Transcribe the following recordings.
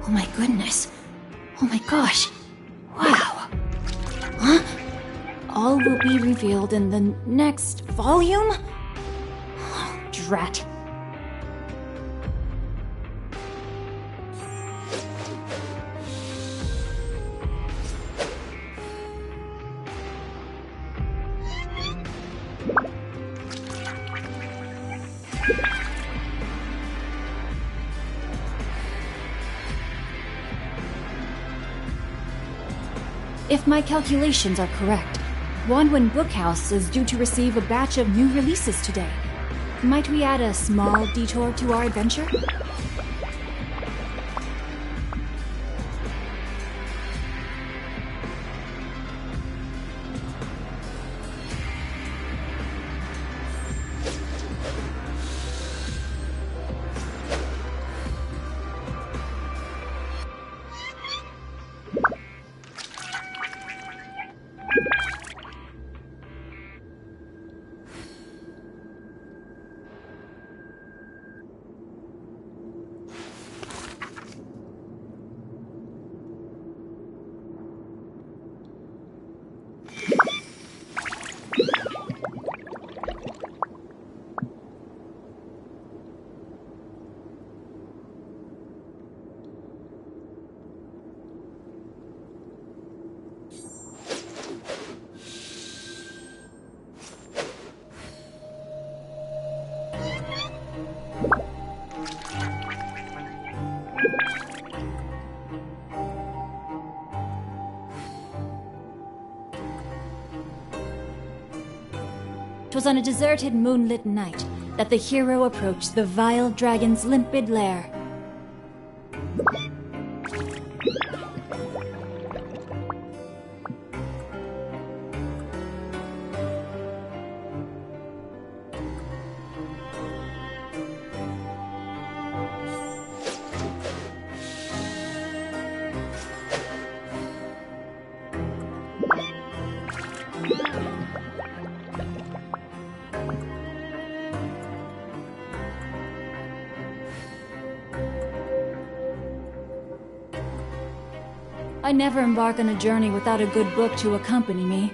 Oh my goodness. Oh my gosh. Wow. Huh? All will be revealed in the next volume? Oh, drat. If my calculations are correct, Wanwen Bookhouse is due to receive a batch of new releases today. Might we add a small detour to our adventure? Twas on a deserted moonlit night that the hero approached the vile dragon's limpid lair. I never embark on a journey without a good book to accompany me.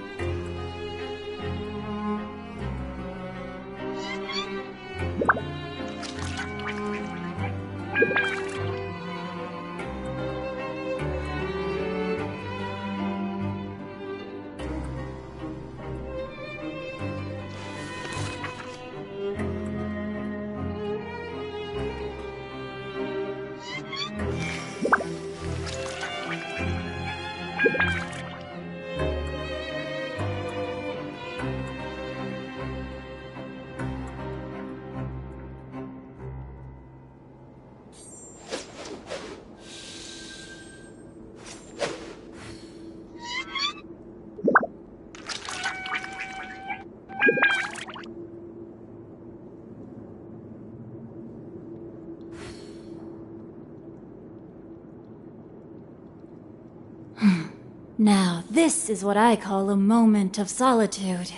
Now, this is what I call a moment of solitude.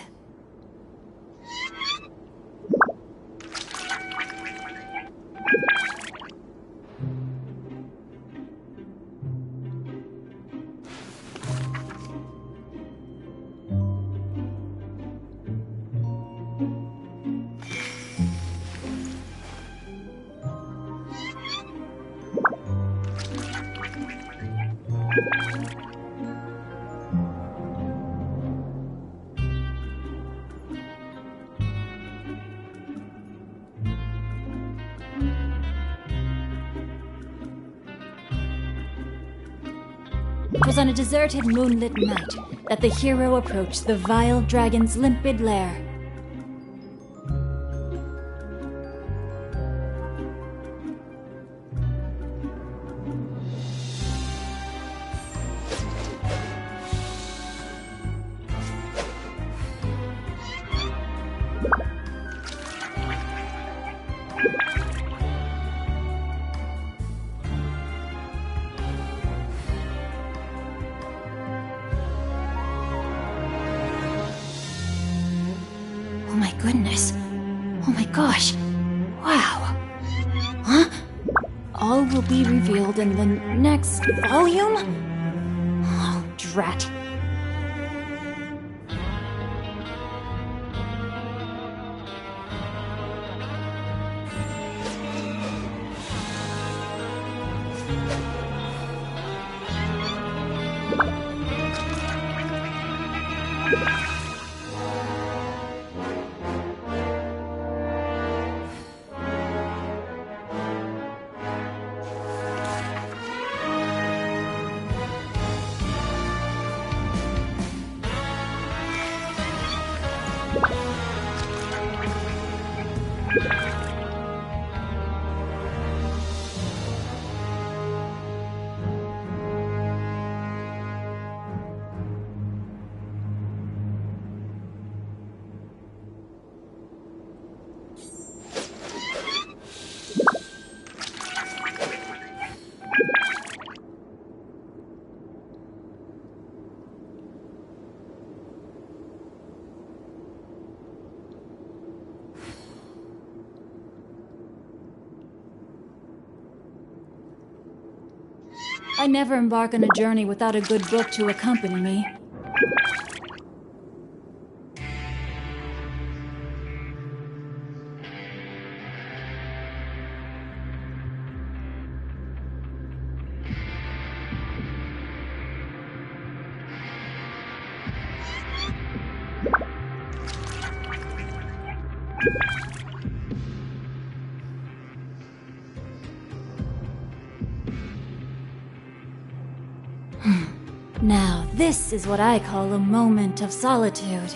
It was on a deserted moonlit night that the hero approached the vile dragon's limpid lair. Oh my goodness. Oh my gosh. Wow. Huh? All will be revealed in the next volume? Oh, drat. I never embark on a journey without a good book to accompany me. Now, this is what I call a moment of solitude.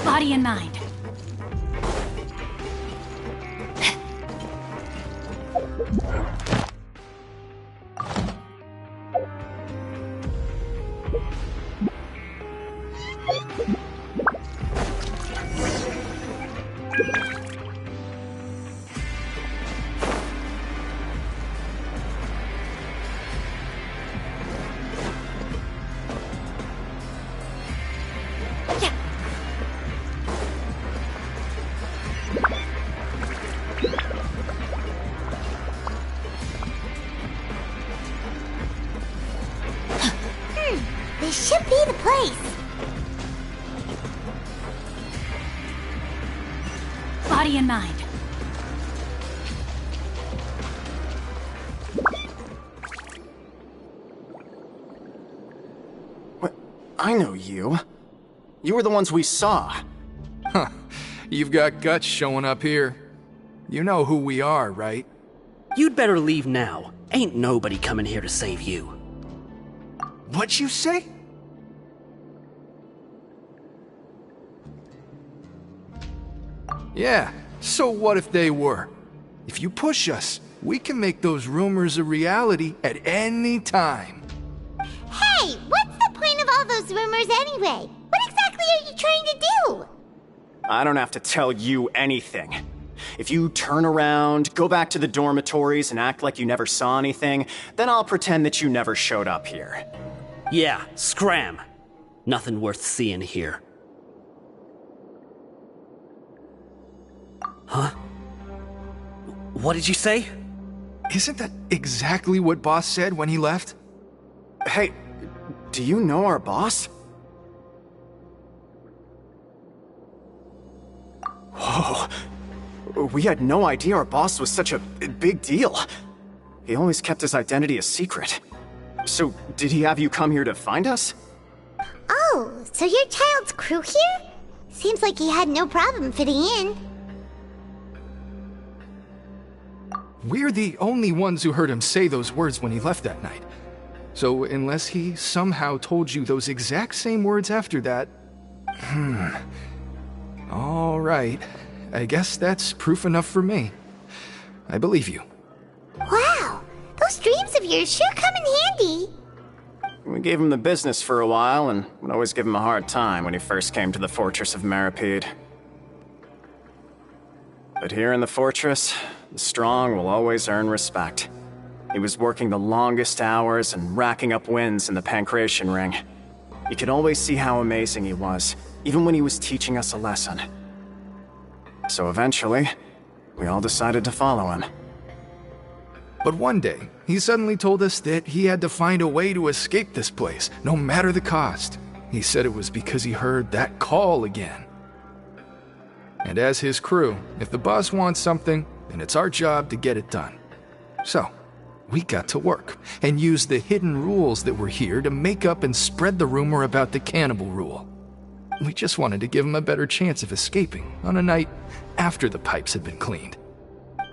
Body and mind. This should be the place. Body and mind. What? I know you. You were the ones we saw. Huh. You've got guts showing up here. You know who we are, right? You'd better leave now. Ain't nobody coming here to save you. What'd you say? Yeah, so what if they were? If you push us, we can make those rumors a reality at any time. Hey, what's the point of all those rumors anyway? What exactly are you trying to do? I don't have to tell you anything. If you turn around, go back to the dormitories and act like you never saw anything, then I'll pretend that you never showed up here. Yeah, scram. Nothing worth seeing here. Huh? What did you say? Isn't that exactly what Boss said when he left? Hey, do you know our boss? Whoa. We had no idea our boss was such a big deal. He always kept his identity a secret. So, did he have you come here to find us? Oh, so you're Child's crew here? Seems like he had no problem fitting in. We're the only ones who heard him say those words when he left that night. So unless he somehow told you those exact same words after that... All right. I guess that's proof enough for me. I believe you. Wow, those dreams of yours sure come in handy. We gave him the business for a while and would always give him a hard time when he first came to the Fortress of Maripede. But here in the fortress, the strong will always earn respect. He was working the longest hours and racking up wins in the pancreation ring. You could always see how amazing he was, even when he was teaching us a lesson. So eventually, we all decided to follow him. But one day, he suddenly told us that he had to find a way to escape this place, no matter the cost. He said it was because he heard that call again. And as his crew, if the boss wants something, then it's our job to get it done. So, we got to work, and used the hidden rules that were here to make up and spread the rumor about the cannibal rule. We just wanted to give him a better chance of escaping on a night after the pipes had been cleaned.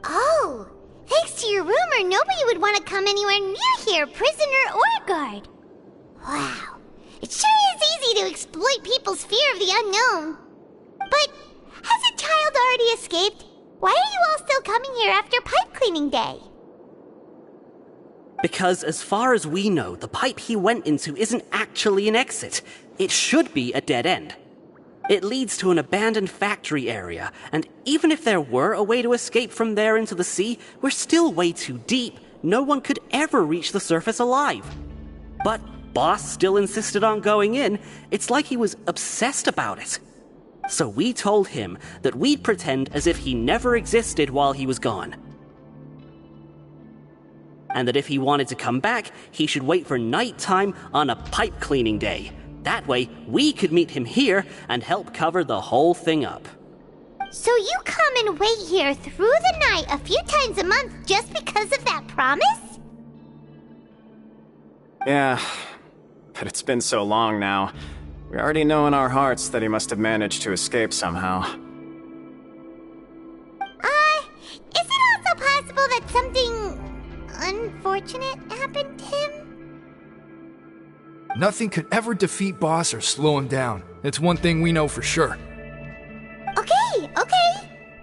Oh, thanks to your rumor, nobody would want to come anywhere near here, prisoner or guard. Wow, it sure is easy to exploit people's fear of the unknown. But has a child already escaped? Why are you all still coming here after pipe cleaning day? Because as far as we know, the pipe he went into isn't actually an exit. It should be a dead end. It leads to an abandoned factory area, and even if there were a way to escape from there into the sea, we're still way too deep. No one could ever reach the surface alive. But Boss still insisted on going in. It's like he was obsessed about it. So we told him that we'd pretend as if he never existed while he was gone. And that if he wanted to come back, he should wait for nighttime on a pipe cleaning day. That way, we could meet him here and help cover the whole thing up. So you come and wait here through the night a few times a month just because of that promise? Yeah, but it's been so long now. We already know in our hearts that he must have managed to escape somehow. Is it also possible that something unfortunate happened to him? Nothing could ever defeat Boss or slow him down. It's one thing we know for sure. Okay.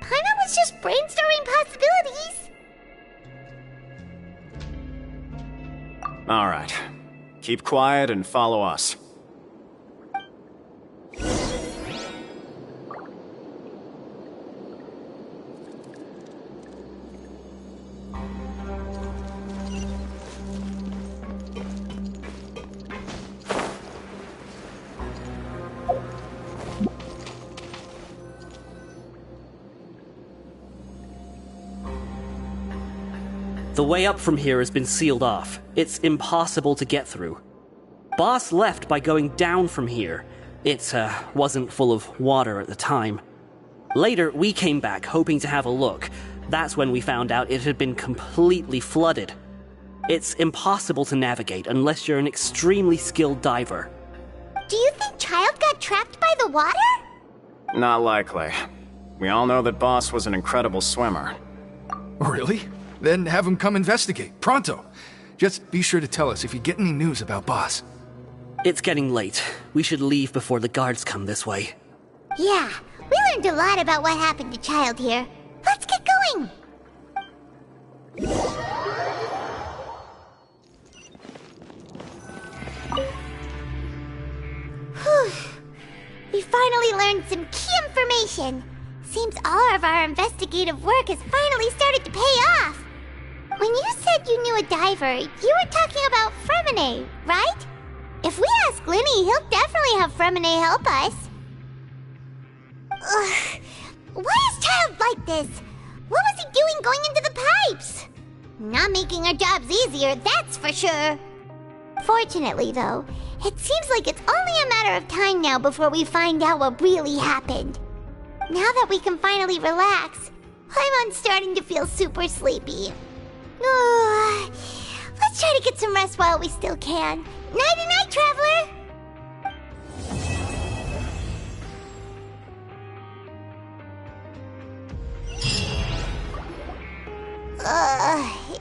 Paimon was just brainstorming possibilities. Alright. Keep quiet and follow us. The way up from here has been sealed off. It's impossible to get through. Boss left by going down from here. It wasn't full of water at the time. Later, we came back hoping to have a look. That's when we found out it had been completely flooded. It's impossible to navigate unless you're an extremely skilled diver. Do you think Child got trapped by the water? Not likely. We all know that Boss was an incredible swimmer. Really? Then have him come investigate, pronto. Just be sure to tell us if you get any news about Boss. It's getting late. We should leave before the guards come this way. Yeah, we learned a lot about what happened to Child here. Let's get going! Whew. We finally learned some key information. Seems all of our investigative work has finally started to pay off. When you said you knew a diver, you were talking about Fremine, right? If we ask Linny, he'll definitely have Fremine help us. Ugh. Why is Child like this? What was he doing going into the pipes? Not making our jobs easier, that's for sure. Fortunately, though, it seems like it's only a matter of time now before we find out what really happened. Now that we can finally relax, I'm starting to feel super sleepy. Let's try to get some rest while we still can. Nighty-night, traveler!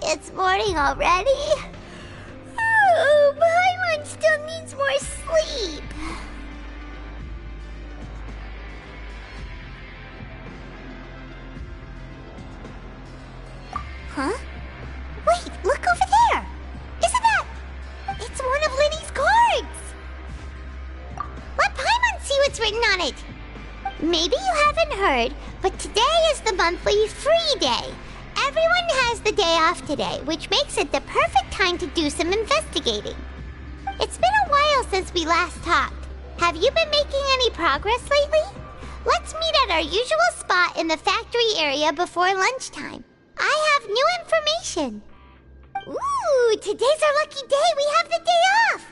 It's morning already? Oh, Paimon still needs more sleep. Huh? Wait, look over there! Isn't that... It's one of Linny's cards! Let Paimon see what's written on it! Maybe you haven't heard, but today is the monthly free day. Everyone has the day off today, which makes it the perfect time to do some investigating. It's been a while since we last talked. Have you been making any progress lately? Let's meet at our usual spot in the factory area before lunchtime. I have new information. Ooh, today's our lucky day. We have the day off.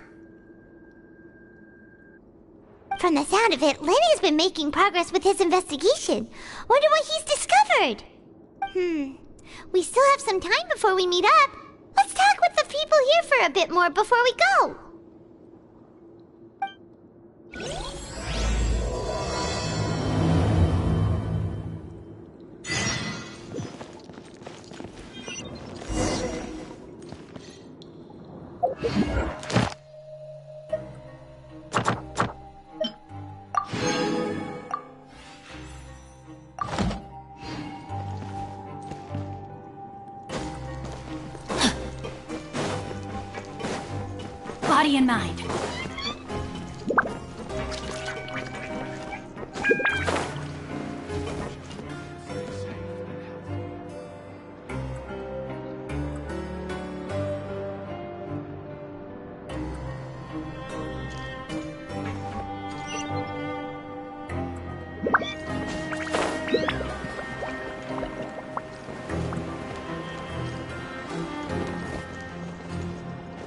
From the sound of it, Lenny's been making progress with his investigation. Wonder what he's discovered. We still have some time before we meet up. Let's talk with the people here for a bit more before we go. Body and mind.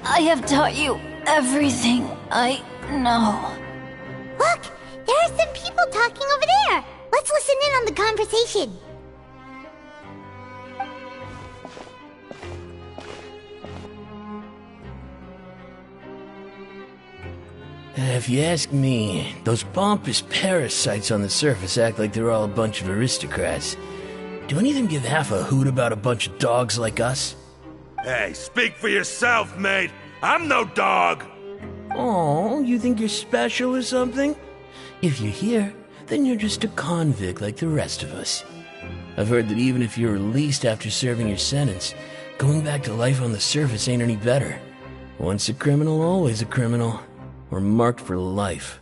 I have taught you everything I know. Look, there are some people talking over there. Let's listen in on the conversation. If you ask me, those pompous parasites on the surface act like they're all a bunch of aristocrats. Do any of them give half a hoot about a bunch of dogs like us? Hey, speak for yourself, mate. I'm no dog. Oh, you think you're special or something? If you're here, then you're just a convict like the rest of us. I've heard that even if you're released after serving your sentence, going back to life on the surface ain't any better. Once a criminal, always a criminal. Or marked for life.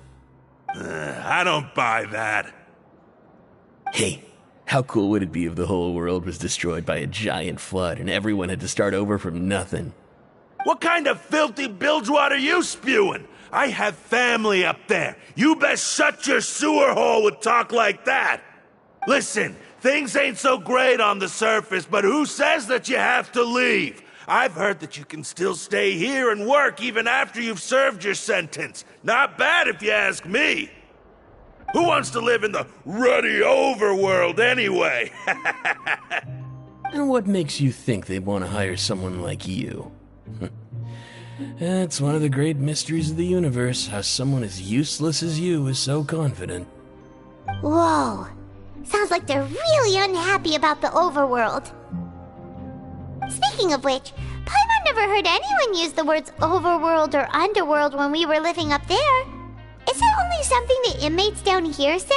I don't buy that. Hey, how cool would it be if the whole world was destroyed by a giant flood and everyone had to start over from nothing? What kind of filthy bilgewater are you spewing? I have family up there. You best shut your sewer hole with talk like that. Listen, things ain't so great on the surface, but who says that you have to leave? I've heard that you can still stay here and work even after you've served your sentence. Not bad if you ask me. Who wants to live in the ruddy overworld anyway? And what makes you think they'd want to hire someone like you? It's one of the great mysteries of the universe, how someone as useless as you is so confident. Whoa. Sounds like they're really unhappy about the overworld. Speaking of which, Paimon never heard anyone use the words overworld or underworld when we were living up there. Is it only something the inmates down here say?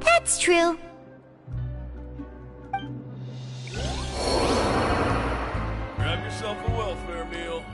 That's true. Grab yourself a welfare meal.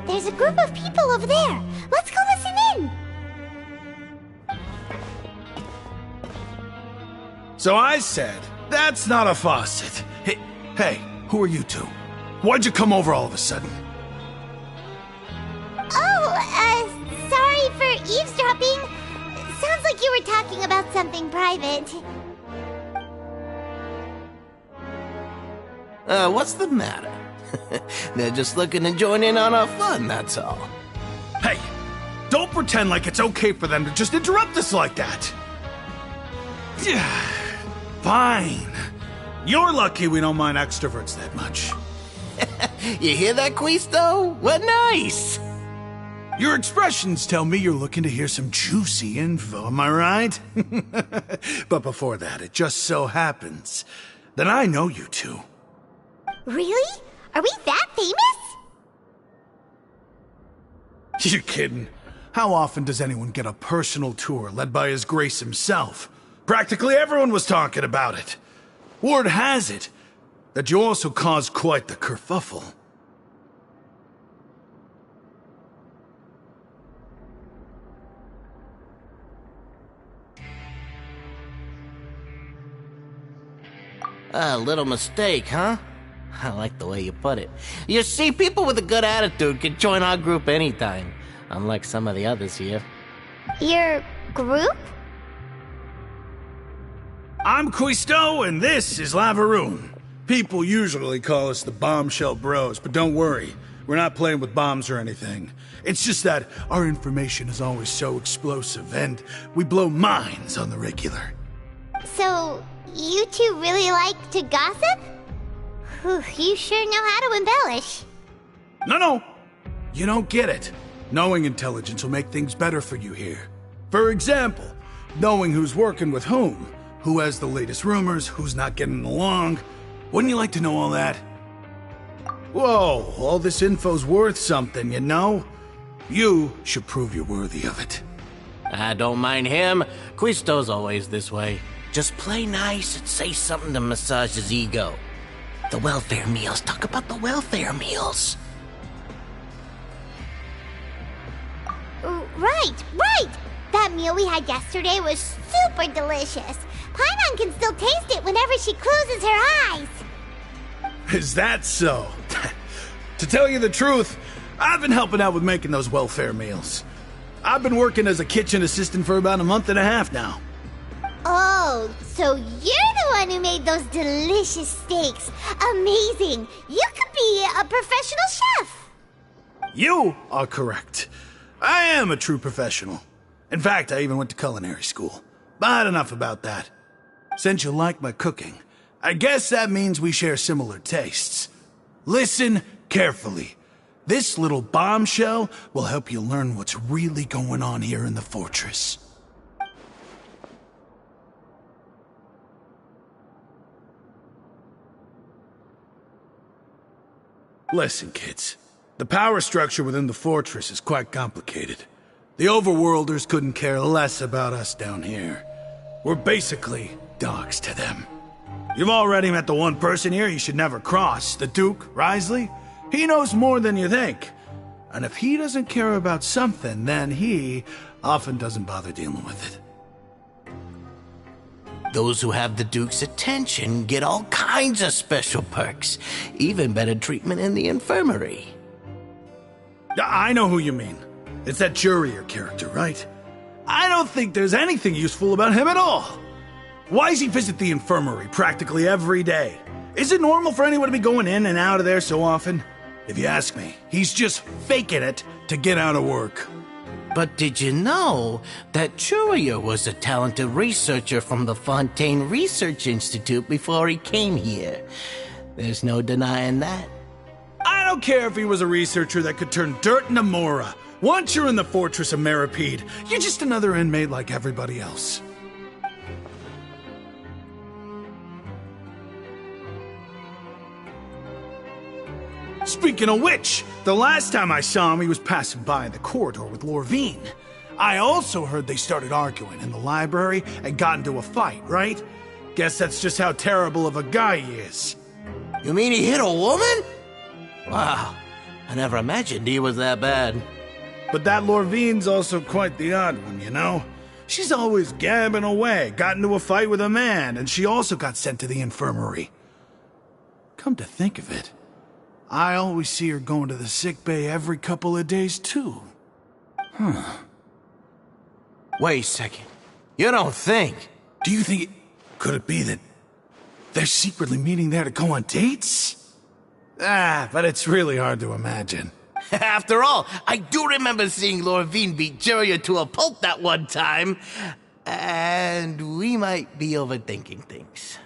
There's a group of people over there. Let's go listen in. So I said, that's not a faucet. Hey, who are you two? Why'd you come over all of a sudden? Sorry for eavesdropping. Sounds like you were talking about something private. What's the matter? They're just looking to join in on our fun, that's all. Hey, don't pretend like it's okay for them to just interrupt us like that. Yeah, fine. You're lucky we don't mind extroverts that much. You hear that, Quisto? What nice! Your expressions tell me you're looking to hear some juicy info, am I right? But before that, it just so happens that I know you two. Really? Are we that famous? You're kidding. How often does anyone get a personal tour led by His Grace himself? Practically everyone was talking about it. Word has it that you also caused quite the kerfuffle. A little mistake, huh? I like the way you put it. You see, people with a good attitude can join our group anytime, unlike some of the others here. Your group? I'm Quisto, and this is Lavaroon. People usually call us the Bombshell Bros, but don't worry. We're not playing with bombs or anything. It's just that our information is always so explosive, and we blow minds on the regular. So, you two really like to gossip? Whew, you sure know how to embellish. No. You don't get it. Knowing intelligence will make things better for you here. For example, knowing who's working with whom, who has the latest rumors, who's not getting along. Wouldn't you like to know all that? Whoa, all this info's worth something, you know? You should prove you're worthy of it. I don't mind him. Quisto's always this way. Just play nice and say something to massage his ego. The welfare meals. Talk about the welfare meals. Right! That meal we had yesterday was super delicious. Paimon can still taste it whenever she closes her eyes. Is that so? To tell you the truth, I've been helping out with making those welfare meals. I've been working as a kitchen assistant for about a month and a half now. Oh, so you're the one who made those delicious steaks. Amazing! You could be a professional chef. You are correct. I am a true professional. In fact, I even went to culinary school. But enough about that. Since you like my cooking, I guess that means we share similar tastes. Listen carefully. This little bombshell will help you learn what's really going on here in the fortress. Listen, kids. The power structure within the fortress is quite complicated. The overworlders couldn't care less about us down here. We're basically dogs to them. You've already met the one person here you should never cross, the Duke, Risley. He knows more than you think. And if he doesn't care about something, then he often doesn't bother dealing with it. Those who have the Duke's attention get all kinds of special perks, even better treatment in the infirmary. I know who you mean. It's that Jurier character, right? I don't think there's anything useful about him at all. Why does he visit the infirmary practically every day? Is it normal for anyone to be going in and out of there so often? If you ask me, he's just faking it to get out of work. But did you know that Jurier was a talented researcher from the Fontaine Research Institute before he came here? There's no denying that. I don't care if he was a researcher that could turn dirt into Mora. Once you're in the fortress of Meripede, you're just another inmate like everybody else. Speaking of which, the last time I saw him, he was passing by the corridor with Lorvine. I also heard they started arguing in the library and got into a fight, right? Guess that's just how terrible of a guy he is. You mean he hit a woman? Wow, I never imagined he was that bad. But that Lorvine's also quite the odd one, you know? She's always gabbing away, got into a fight with a man, and she also got sent to the infirmary. Come to think of it, I always see her going to the sick bay every couple of days, too. Wait a second. You don't think? Do you think could it be that they're secretly meeting there to go on dates? But it's really hard to imagine. After all, I do remember seeing Lorvine beat Jurier to a pulp that one time. And we might be overthinking things.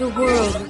The world